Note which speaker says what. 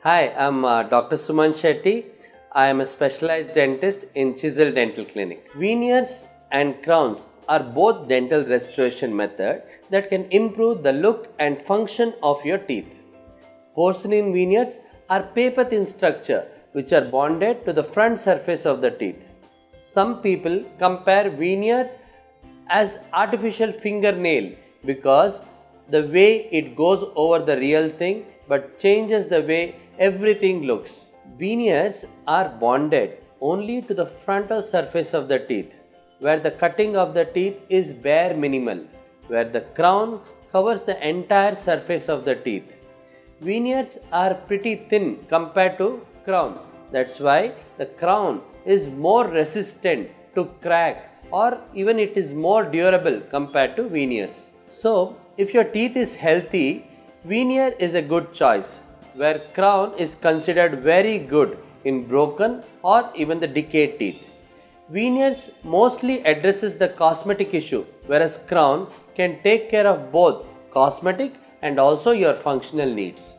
Speaker 1: Hi, I'm Dr. Sumanth Shetty. I am a specialized dentist in Chisel Dental Clinic. Veneers and crowns are both dental restoration methods that can improve the look and function of your teeth. Porcelain veneers are paper thin structure which are bonded to the front surface of the teeth. Some people compare veneers as artificial fingernail because the way it goes over the real thing but changes the way everything looks. Veneers are bonded only to the frontal surface of the teeth, where the cutting of the teeth is bare minimal, where the crown covers the entire surface of the teeth. Veneers are pretty thin compared to crown. That's why the crown is more resistant to crack or even it is more durable compared to veneers. So, if your teeth is healthy, veneer is a good choice, where crown is considered very good in broken or even the decayed teeth. Veneers mostly addresses the cosmetic issue, whereas crown can take care of both cosmetic and also your functional needs.